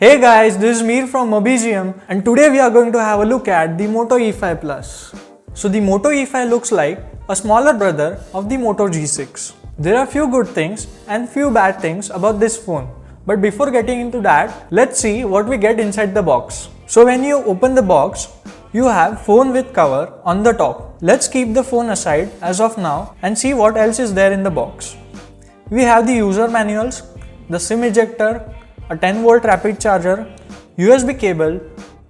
Hey guys, this is Mir from Mobisium and today we are going to have a look at the Moto E5 Plus. So the Moto E5 looks like a smaller brother of the Moto G6. There are few good things and few bad things about this phone. But before getting into that, let's see what we get inside the box. So when you open the box, you have phone with cover on the top. Let's keep the phone aside as of now and see what else is there in the box. We have the user manuals, the SIM ejector, a 10-volt rapid charger, USB cable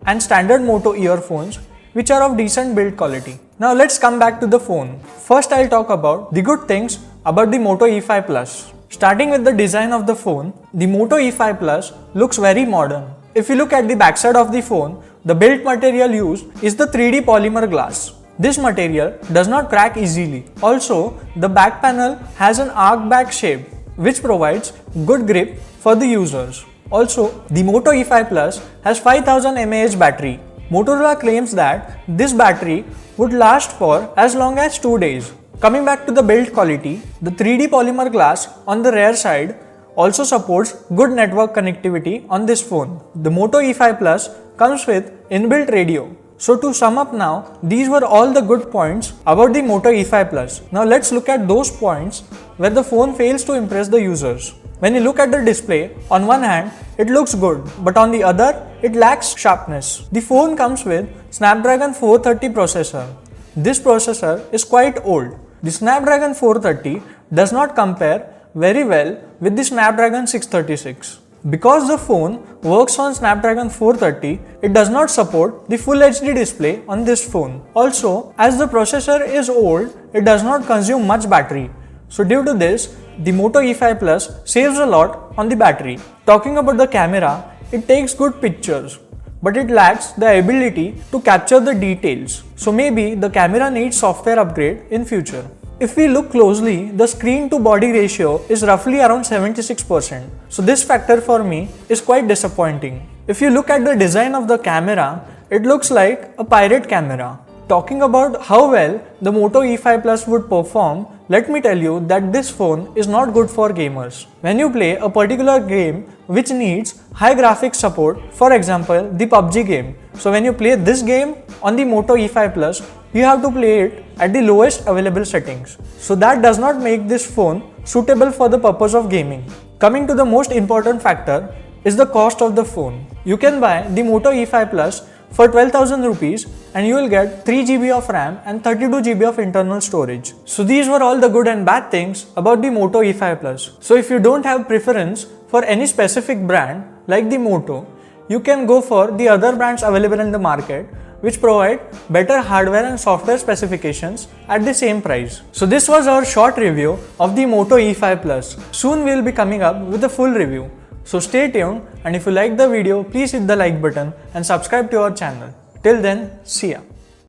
and standard Moto earphones which are of decent build quality. Now let's come back to the phone. First I'll talk about the good things about the Moto E5 Plus. Starting with the design of the phone, the Moto E5 Plus looks very modern. If you look at the backside of the phone, the build material used is the 3D polymer glass. This material does not crack easily. Also, the back panel has an arc back shape which provides good grip for the users. Also, the Moto E5 Plus has 5000 mAh battery. Motorola claims that this battery would last for as long as 2 days. Coming back to the build quality, the 3D polymer glass on the rear side also supports good network connectivity on this phone. The Moto E5 Plus comes with inbuilt radio. So to sum up now, these were all the good points about the Moto E5 Plus. Now let's look at those points where the phone fails to impress the users. When you look at the display, on one hand, it looks good, but on the other, it lacks sharpness. The phone comes with Snapdragon 430 processor. This processor is quite old. The Snapdragon 430 does not compare very well with the Snapdragon 636. Because the phone works on Snapdragon 430, it does not support the Full HD display on this phone. Also, as the processor is old, it does not consume much battery. So due to this, the Moto E5 Plus saves a lot on the battery. Talking about the camera, it takes good pictures, but it lacks the ability to capture the details. So maybe the camera needs software upgrade in future. If we look closely, the screen to body ratio is roughly around 76%. So this factor for me is quite disappointing. If you look at the design of the camera, it looks like a pirate camera. Talking about how well the Moto E5 Plus would perform, let me tell you that this phone is not good for gamers. When you play a particular game which needs high graphics support, for example the PUBG game. So when you play this game on the Moto E5 Plus, you have to play it at the lowest available settings. So that does not make this phone suitable for the purpose of gaming. Coming to the most important factor is the cost of the phone. You can buy the Moto E5 Plus for 12,000 rupees and you will get 3 GB of RAM and 32 GB of internal storage. So these were all the good and bad things about the Moto E5 Plus. So if you don't have preference for any specific brand like the Moto, you can go for the other brands available in the market which provide better hardware and software specifications at the same price. So this was our short review of the Moto E5 Plus. Soon we will be coming up with a full review. So stay tuned, and if you like the video, please hit the like button and subscribe to our channel. Till then, see ya.